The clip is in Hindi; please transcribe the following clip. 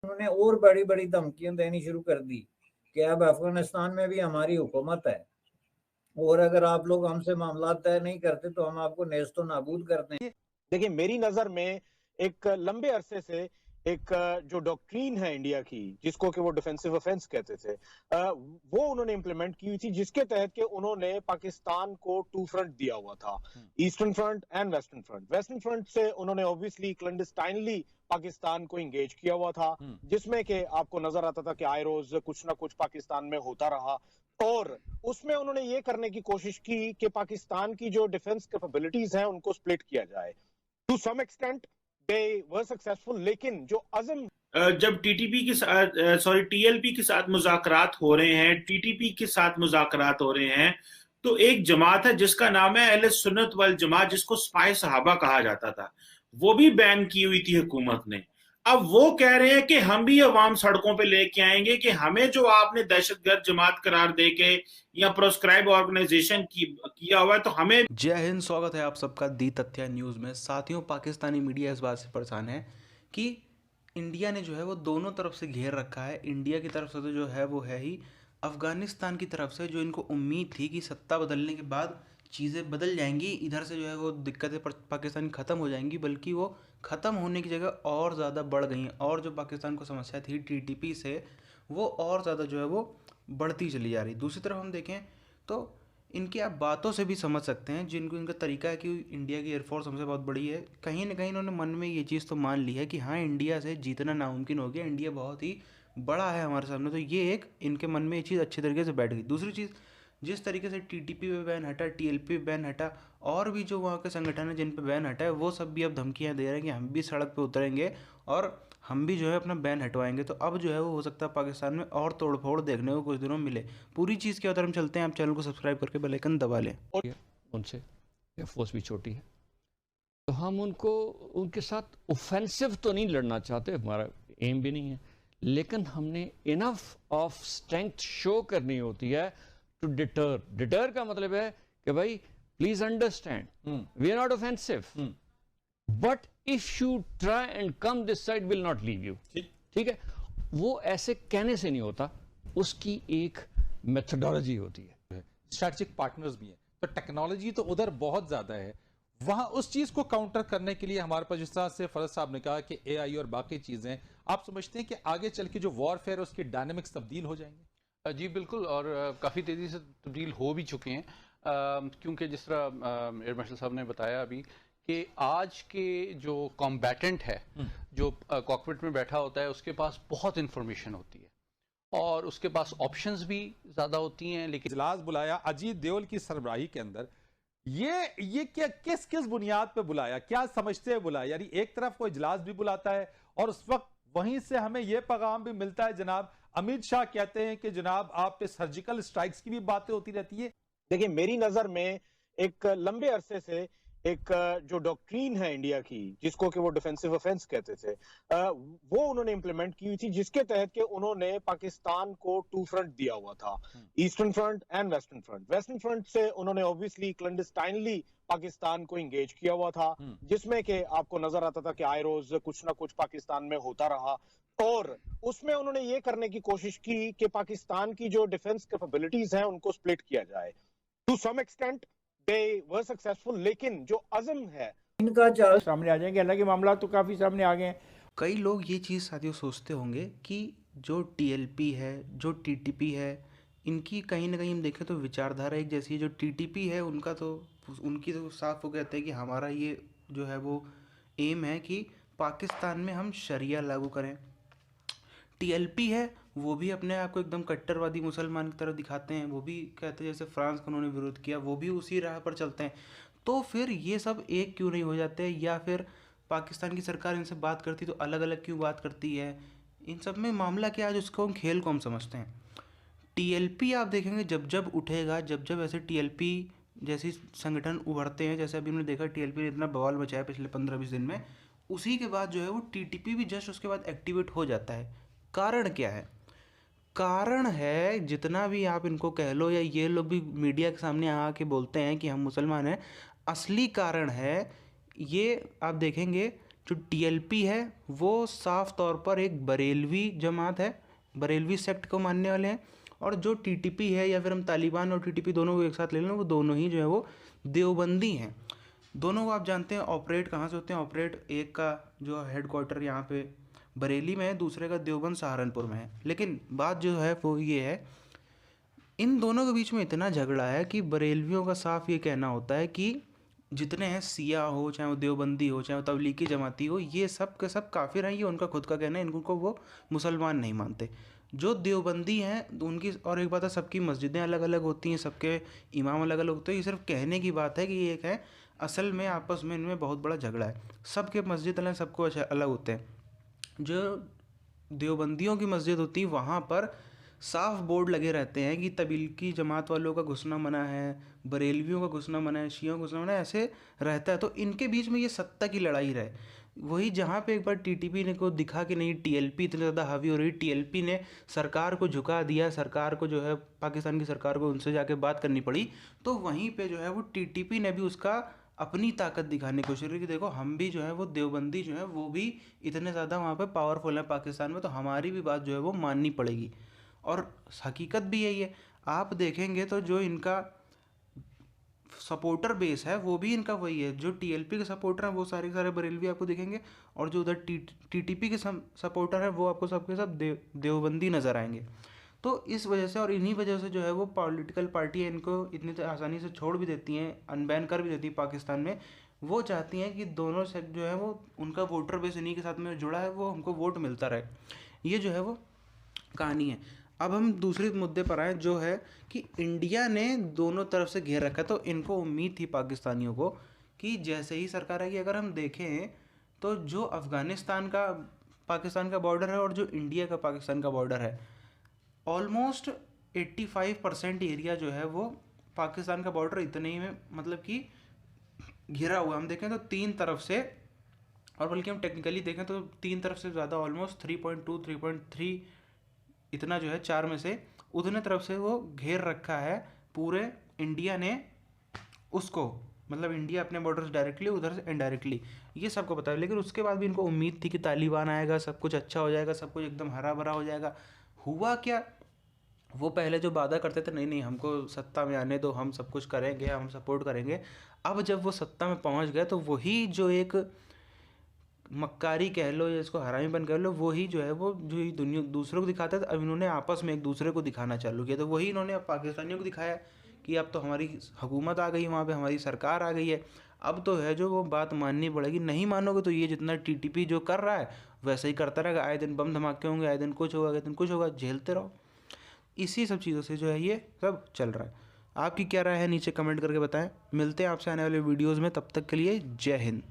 उन्होंने और बड़ी बड़ी धमकियां देनी शुरू कर दी कि अब अफगानिस्तान में भी हमारी हुकूमत है और अगर आप लोग हमसे मामला तय नहीं करते तो हम आपको नेस्तो नाबूद कर दें। देखिए, मेरी नजर में एक लंबे अरसे से एक जो डॉक्ट्रीन है इंडिया की, जिसको कि वो डिफेंसिव ऑफेंस कहते थे, वो उन्होंने इंप्लीमेंट की हुई थी, जिसके तहत के उन्होंने पाकिस्तान को टू फ्रंट दिया हुआ था, eastern front end western front. Western front से उन्होंने ऑब्वियसली क्लैंडस्टाइनली पाकिस्तान को इंगेज किया हुआ था, जिसमें कि आपको नजर आता था कि आए रोज कुछ ना कुछ पाकिस्तान में होता रहा, और उसमें उन्होंने ये करने की कोशिश की कि पाकिस्तान की जो डिफेंस कैपेबिलिटीज हैं उनको स्प्लिट किया जाए। To some extent they were successful, लेकिन जो अज़म जब टीटीपी के साथ टीएलपी के साथ मुज़ाकरात हो रहे हैं, टीटीपी के साथ मुज़ाकरात हो रहे हैं, तो एक जमात है जिसका नाम है अहले सुन्नत वल जमात, जिसको स्पाई सहाबा कहा जाता था, वो भी बैन की हुई थी हुकूमत ने। अब वो कह रहे हैं कि हम भी अवाम सड़कों पे लेके आएंगे कि हमें जो आपने दहशतगर्द जमात करार दे के या प्रोस्क्राइब ऑर्गेनाइजेशन किया हुआ है तो हमें। जय हिंद, स्वागत है आप सबका दी तथ्य न्यूज़ में। साथियों, पाकिस्तानी मीडिया इस बात से परेशान है कि इंडिया ने जो है वो दोनों तरफ से घेर रखा है। इंडिया की तरफ से तो जो है वो है ही, अफ़गानिस्तान की तरफ से जो इनको उम्मीद थी कि सत्ता बदलने के बाद चीज़ें बदल जाएंगी, इधर से जो है वो दिक्कतें पाकिस्तान की ख़त्म हो जाएंगी, बल्कि वो ख़त्म होने की जगह और ज़्यादा बढ़ गई हैं। और जो पाकिस्तान को समस्या थी टीटीपी से, वो और ज़्यादा जो है वो बढ़ती चली जा रही। दूसरी तरफ हम देखें तो इनकी आप बातों से भी समझ सकते हैं, जिनको इनका तरीका है कि इंडिया की एयरफोर्स हमसे बहुत बड़ी है, कहीं ना कहीं इन्होंने मन में ये चीज़ तो मान ली है कि हाँ, इंडिया से जीतना नामुमकिन हो गया, इंडिया बहुत ही बड़ा है हमारे सामने। तो ये एक इनके मन में ये चीज़ अच्छी तरीके से बैठ गई। दूसरी चीज़, जिस तरीके से टीटीपी पे बैन हटा, टीएलपी पे बैन हटा, और भी जो वहाँ के संगठन है जिन पे बैन हटा है, वो सब भी अब धमकियाँ दे रहे हैं कि हम भी सड़क पे उतरेंगे और हम भी जो है अपना बैन हटवाएंगे। तो अब जो है वो हो सकता है पाकिस्तान में और तोड़फोड़ देखने को कुछ दिनों में मिले। पूरी चीज़ के उधर हम चलते हैं, आप चैनल को सब्सक्राइब करके बेल आइकन दबा लें। उनसे एयरफोर्स भी छोटी है, तो हम उनको उनके साथ ऑफेंसिव तो नहीं लड़ना चाहते, हमारा एम भी नहीं है, लेकिन हमने इनफ ऑफ स्ट्रेंथ शो करनी होती है टू डिटर। डिटर का मतलब है कि भाई please understand we are not offensive, but if you try and come this side will not leave you. ठीक है, वो ऐसे कहने से नहीं होता, उसकी एक मेथोडोलॉजी होती है। स्ट्रेटेजिक पार्टनर्स भी हैं, तो टेक्नोलॉजी तो उधर बहुत ज्यादा है। वहां उस चीज को काउंटर करने के लिए हमारे पास, जिस तरह से फरज साहब ने कहा कि एआई और बाकी चीजें, आप समझते हैं कि आगे चल के जो वॉरफेयर है उसकी डायनेमिक्स तब्दील हो जाएंगे? जी बिल्कुल, और काफ़ी तेज़ी से तब्दील हो भी चुके हैं, क्योंकि जिस तरह एयर मार्शल साहब ने बताया अभी कि आज के जो कॉम्बैटेंट है, जो कॉकपिट में बैठा होता है, उसके पास बहुत इंफॉर्मेशन होती है और उसके पास ऑप्शंस भी ज़्यादा होती हैं। लेकिन इजलास बुलाया अजीत देओल की सरबराही के अंदर, ये क्या किस किस बुनियाद पे बुलाया, क्या समझते हैं बुलाया? यानी एक तरफ कोई इजलास भी बुलाता है और उस वक्त वहीं से हमें यह पैगाम भी मिलता है, जनाब अमित शाह कहते हैं कि जनाब आप पे सर्जिकल स्ट्राइक्स की भी बातें होती रहती है। देखिए, मेरी नजर में एक लंबे अरसे से एक जो डॉक्ट्रीन है इंडिया की, जिसको कि वो डिफेंसिव ऑफेंस कहते थे, वो उन्होंने इंप्लीमेंट की हुई थी, जिसके तहत के उन्होंने पाकिस्तान को टू फ्रंट दिया हुआ था, eastern front end western front. Western front से उन्होंने ऑब्वियसली क्लैंडस्टाइनली पाकिस्तान को इंगेज किया हुआ था, जिसमें कि आपको नजर आता था कि आए रोज कुछ ना कुछ पाकिस्तान में होता रहा, और उसमें उन्होंने ये करने की कोशिश की कि पाकिस्तान की जो डिफेंस कैपेबिलिटीज हैं उनको स्प्लिट किया जाए। To some extent they were successful, लेकिन जो अज़म है इनका चाल सामने आ जाएंगे। हालांकि मामला तो काफ़ी सामने आ गए हैं। कई लोग ये चीज़ साथियों सोचते होंगे कि जो टीएलपी है, जो टीटीपी है, इनकी कहीं ना कहीं हम देखें तो विचारधारा एक जैसी है। जो टीटीपी है उनकी तो साफ वो कहते हैं कि हमारा ये जो है वो एम है कि पाकिस्तान में हम शरिया लागू करें। टीएलपी है, वो भी अपने आप को एकदम कट्टरवादी मुसलमान की तरह दिखाते हैं, वो भी कहते हैं जैसे फ्रांस का उन्होंने विरोध किया, वो भी उसी राह पर चलते हैं। तो फिर ये सब एक क्यों नहीं हो जाते, या फिर पाकिस्तान की सरकार इनसे बात करती तो अलग अलग क्यों बात करती है? इन सब में मामला क्या है, जिसको हम खेल को हम समझते हैं। टीएलपी आप देखेंगे जब जब उठेगा, जब जब ऐसे टीएलपी जैसे संगठन उभरते हैं, जैसे अभी हमने देखा टीएलपी ने इतना बवाल मचाया पिछले 15-20 दिन में, उसी के बाद जो है वो टीटीपी भी जस्ट उसके बाद एक्टिवेट हो जाता है। कारण क्या है? कारण है, जितना भी आप इनको कह लो या ये लोग भी मीडिया के सामने आके बोलते हैं कि हम मुसलमान हैं, असली कारण है ये आप देखेंगे जो टीएलपी है वो साफ तौर पर एक बरेलवी जमात है, बरेलवी सेक्ट को मानने वाले हैं। और जो टीटीपी है, या फिर हम तालिबान और टीटीपी दोनों को एक साथ ले लें, वो दोनों ही जो है वो देवबंदी हैं। दोनों को आप जानते हैं ऑपरेट कहाँ से होते हैं। ऑपरेट एक का जो हेडक्वार्टर यहाँ पे बरेली में है, दूसरे का देवबंद सहारनपुर में है। लेकिन बात जो है वो ये है, इन दोनों के बीच में इतना झगड़ा है कि बरेलवियों का साफ ये कहना होता है कि जितने हैं सिया हो, चाहे वो देवबंदी हो, चाहे वो तबलीगी जमाती हो, ये सब के सब काफिर हैं। ये उनका खुद का कहना है, इनको वो मुसलमान नहीं मानते। जो देवबंदी हैं उनकी, और एक बात है, सबकी मस्जिदें अलग अलग होती हैं, सबके इमाम अलग अलग होते हैं। ये सिर्फ कहने की बात है कि ये एक है, असल में आपस में इनमें बहुत बड़ा झगड़ा है। सबके मस्जिद अलग, सबको अलग होते हैं। जो देवबंदियों की मस्जिद होती है वहाँ पर साफ बोर्ड लगे रहते हैं कि तबलीगी जमात वालों का घुसना मना है, बरेलवियों का घुसना मना है, शियों का घुसना मना है, ऐसे रहता है। तो इनके बीच में ये सत्ता की लड़ाई रहे। वही जहाँ पे एक बार टीटीपी ने को दिखा कि नहीं टीएलपी इतनी ज़्यादा हावी हो रही, टीएलपी ने सरकार को झुका दिया, सरकार को जो है पाकिस्तान की सरकार को उनसे जाके बात करनी पड़ी, तो वहीं पे जो है वो टीटीपी ने भी उसका अपनी ताकत दिखाने की कोशिश की कि देखो हम भी जो है वो देवबंदी जो है वो भी इतने ज़्यादा वहाँ पे पावरफुल है पाकिस्तान में, तो हमारी भी बात जो है वो माननी पड़ेगी। और हकीकत भी यही है। आप देखेंगे तो जो इनका सपोर्टर बेस है वो भी इनका वही है। जो टीएलपी के सपोर्टर हैं वो सारे के सारे बरेलवी आपको दिखेंगे, और जो उधर टीटीपी के सपोर्टर हैं वो आपको सबके सब देवबंदी नज़र आएंगे। तो इस वजह से और इन्हीं वजह से जो है वो पॉलिटिकल पार्टियाँ इनको इतनी आसानी से छोड़ भी देती हैं, अनबैन कर भी देती हैं पाकिस्तान में। वो चाहती हैं कि दोनों से जो है वो उनका वोटर बेस इन्हीं के साथ में जुड़ा है, वो हमको वोट मिलता रहे। ये जो है वो कहानी है। अब हम दूसरे मुद्दे पर आए, जो है कि इंडिया ने दोनों तरफ से घेर रखा। तो इनको उम्मीद थी पाकिस्तानियों को कि जैसे ही सरकार आएगी, अगर हम देखें तो जो अफ़गानिस्तान का पाकिस्तान का बॉर्डर है और जो इंडिया का पाकिस्तान का बॉर्डर है, ऑलमोस्ट 85% एरिया जो है वो पाकिस्तान का बॉर्डर इतने ही में मतलब कि घिरा हुआ। हम देखें तो तीन तरफ से, और बल्कि हम टेक्निकली देखें तो तीन तरफ से ज़्यादा, ऑलमोस्ट 3.2 3.3 इतना जो है, चार में से उतने तरफ से वो घेर रखा है पूरे इंडिया ने उसको, मतलब इंडिया अपने बॉर्डर से डायरेक्टली, उधर से इनडायरेक्टली, ये सबको पता है। लेकिन उसके बाद भी इनको उम्मीद थी कि तालिबान आएगा, सब कुछ अच्छा हो जाएगा, सब कुछ एकदम हरा भरा हो जाएगा। हुआ क्या? वो पहले जो वादा करते थे, नहीं नहीं हमको सत्ता में आने दो, हम सब कुछ करेंगे, हम सपोर्ट करेंगे, अब जब वो सत्ता में पहुंच गए तो वही जो एक मक्कारी कह लो या इसको हरामीपन कह लो, वही जो है वो जो ये दुनिया दूसरों को दिखाते थे, अब इन्होंने आपस में एक दूसरे को दिखाना चालू किया। तो वही इन्होंने अब पाकिस्तानियों को दिखाया कि अब तो हमारी हुकूमत आ गई, वहाँ पे हमारी सरकार आ गई है, अब तो है जो वो बात माननी पड़ेगी। नहीं मानोगे तो ये जितना टीटीपी जो कर रहा है वैसे ही करता रहेगा, आए दिन बम धमाके होंगे, आए दिन कुछ होगा, आए दिन कुछ होगा, झेलते रहो। इसी सब चीज़ों से जो है ये सब चल रहा है। आपकी क्या राय है नीचे कमेंट करके बताएं। मिलते हैं आपसे आने वाले वीडियोज़ में, तब तक के लिए जय हिंद।